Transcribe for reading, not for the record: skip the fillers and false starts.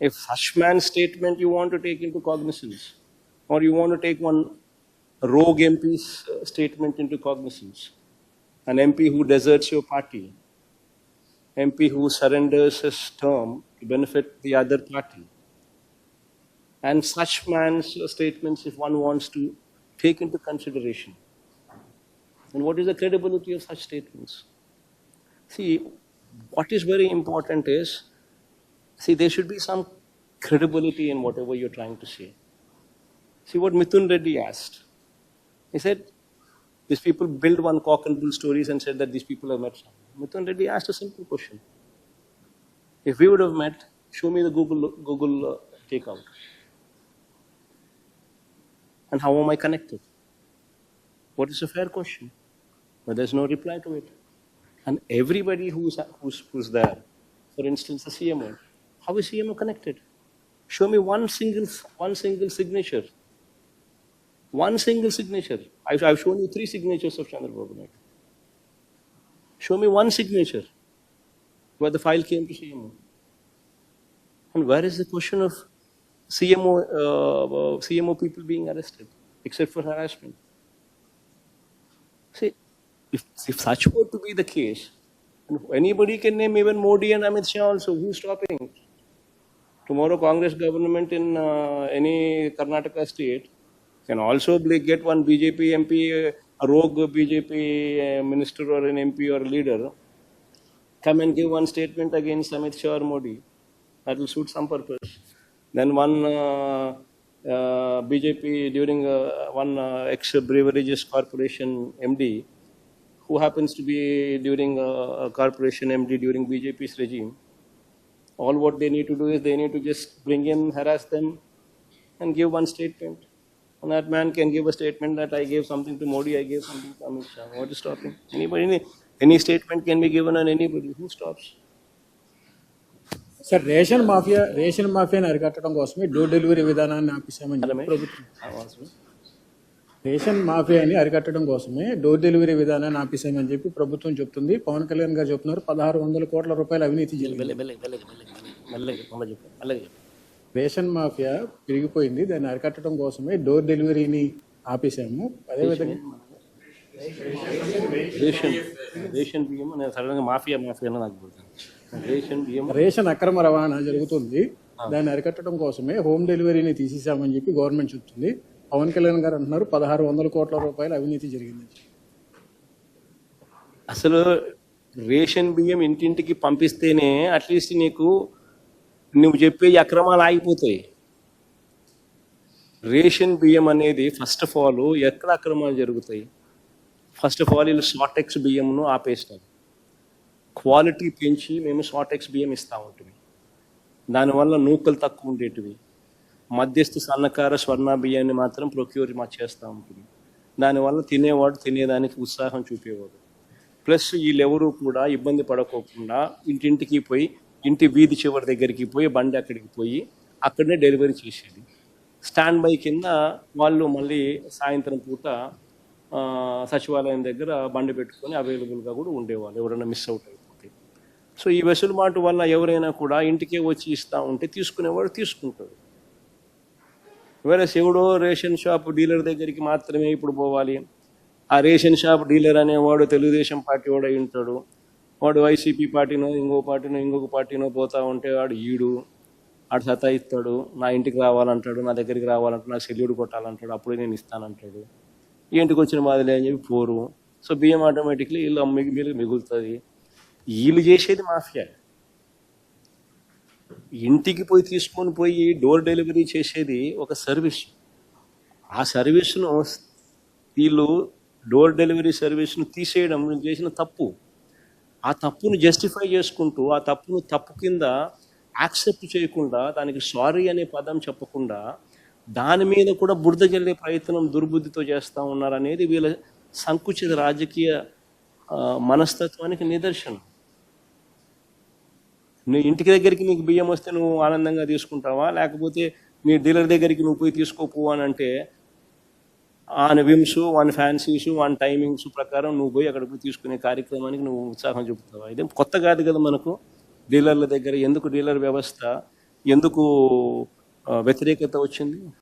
If such man's statement you want to take into cognizance, or you want to take one rogue MP's statement into cognizance, an MP who deserts your party, MP who surrenders his term to benefit the other party, and such man's statements, if one wants to take into consideration, then what is the credibility of such statements? See, what is very important is, there should be some credibility in whatever you're trying to say. See what Mithun Reddy asked. He said, these people build one cock and bull stories and said that these people have met someone. Mithun Reddy asked a simple question. If we would have met, show me the Google takeout. And how am I connected? What is a fair question? But there's no reply to it. And everybody who's there, for instance, the CMO, how is CMO connected? Show me one single signature. One single signature. I've shown you 3 signatures of Chandrababu Naidu. Show me one signature where the file came to CMO. And where is the question of CMO people being arrested, except for harassment? See, if such were to be the case, anybody can name even Modi and Amit Shah also. Who's stopping? Tomorrow, Congress government in any Karnataka state can also get one BJP MP, a rogue BJP minister or an MP or leader, come and give one statement against Amit Shah or Modi. That will suit some purpose. Then one BJP during one ex-Beverages Corporation MD, who happens to be during a corporation MD during BJP's regime, all what they need to do is they need to just bring in, harass them, and give one statement. And that man can give a statement that I gave something to Modi, I gave something to Amit Shah. What is stopping? Anybody? Any statement can be given on anybody. Who stops? Sir ration మాఫియాని అరికట్టడం కోసమే door delivery విధానాన్ని ఆపేశామని ప్రభుత్వం. Ration మాఫియాని అరికట్టడం కోసమే door delivery విధానాన్ని ఆపేశామని చెప్పి ప్రభుత్వం చెప్తుంది. పవన్ కళ్యాణ్ గారు చెప్తున్నారు 1600 కోట్ల రూపాయల అవినీతి జరిగింది. రేషన్ మాఫియా పెరిగిపోయింది, దాన్ని అరికట్టడం కోసమే డోర్ డెలివరీని ఆపేశాము. అదేవిధంగా రేషన్ అక్రమ రవాణా జరుగుతుంది, దాన్ని అరికట్టడం కోసమే హోమ్ డెలివరీని తీసేసామని చెప్పి గవర్నమెంట్ చెప్తుంది. పవన్ కళ్యాణ్ గారు అంటున్నారు 1600 కోట్ల రూపాయల అవినీతి జరిగింది. అసలు రేషన్ బియ్యం ఇంటింటికి పంపిస్తేనే అట్లీస్ట్ నువ్వు చెప్పే అక్రమాలు ఆగిపోతాయి. రేషన్ బియ్యం అనేది ఫస్ట్ ఆఫ్ ఆల్ ఎక్కడ అక్రమాలు జరుగుతాయి? ఫస్ట్ ఆఫ్ ఆల్ వీళ్ళు షార్టెక్స్ బియ్యంను ఆపేస్తారు. క్వాలిటీ పెంచి మేము షార్టెక్స్ బియ్యం ఇస్తూ ఉంటుంది. దానివల్ల నూకలు తక్కువ ఉండేటివి, మధ్యస్థ సన్నకార స్వర్ణ బియ్యాన్ని మాత్రం ప్రొక్యూర్ చేస్తూ ఉంటుంది. దానివల్ల తినేవాడు తినేదానికి ఉత్సాహం చూపేవాడు. ప్లస్ వీళ్ళెవరూ కూడా ఇబ్బంది పడకోకుండా ఇంటింటికి పోయి, ఇంటి వీధి చివరి దగ్గరికి పోయి, బండి అక్కడికి పోయి అక్కడనే డెలివరీ చేసేది. స్టాండ్ బై కింద వాళ్ళు మళ్ళీ సాయంత్రం పూట సచివాలయం దగ్గర బండి పెట్టుకొని అవైలబుల్గా కూడా ఉండేవాళ్ళు, ఎవరైనా మిస్ అవుట్ అయిపోతే. సో ఈ వెసులుబాటు వల్ల ఎవరైనా కూడా ఇంటికే వచ్చి ఇస్తూ ఉంటే తీసుకునేవాడు తీసుకుంటాడు. వేరే ఎవడో రేషన్ షాప్ డీలర్ దగ్గరికి మాత్రమే ఇప్పుడు పోవాలి. ఆ రేషన్ షాప్ డీలర్ అనేవాడు తెలుగుదేశం పార్టీ వాడు అయి ఉంటాడు. వాడు వైసీపీ పార్టీనో ఇంకొక పార్టీనో పోతా ఉంటే వాడు సతాయిస్తాడు. నా ఇంటికి రావాలంటాడు, నా దగ్గరికి రావాలంటాడు, నాకు సెల్యూడ్ కొట్టాలంటాడు, అప్పుడే నేను ఇస్తానంటాడు. ఇంటికి వచ్చిన మాదిలే అని చెప్పి పోరు. సో బియ్యం ఆటోమేటిక్లీ వీళ్ళు మిగులుతుంది. వీళ్ళు చేసేది మాఫియా. ఇంటికి పోయి తీసుకొని పోయి డోర్ డెలివరీ చేసేది ఒక సర్వీస్. ఆ సర్వీస్ను వీళ్ళు డోర్ డెలివరీ సర్వీస్ను తీసేయడం చేసిన తప్పు. ఆ తప్పును జస్టిఫై చేసుకుంటూ, ఆ తప్పును తప్పు కింద యాక్సెప్ట్ చేయకుండా, దానికి సారీ అనే పదం చెప్పకుండా దాని మీద కూడా బురద జల్లే ప్రయత్నం దుర్బుద్ధితో చేస్తూ ఉన్నారనేది వీళ్ళ సంకుచిత రాజకీయ మనస్తత్వానికి నిదర్శనం. నీ ఇంటికి దగ్గరికి నీకు బియ్యం వస్తే నువ్వు ఆనందంగా తీసుకుంటావా? లేకపోతే నీ డీలర్ దగ్గరికి నువ్వు పోయి తీసుకోపో అని అంటే own whims, own fancies, own timings ప్రకారం నువ్వు పోయి అక్కడ పోయి తీసుకునే కార్యక్రమానికి నువ్వు ఉత్సాహం చూపుతావా? ఇదేం కొత్త కాదు కదా మనకు. డీలర్ల దగ్గర ఎందుకు డీలర్ వ్యవస్థ ఎందుకు వ్యతిరేకత వచ్చింది?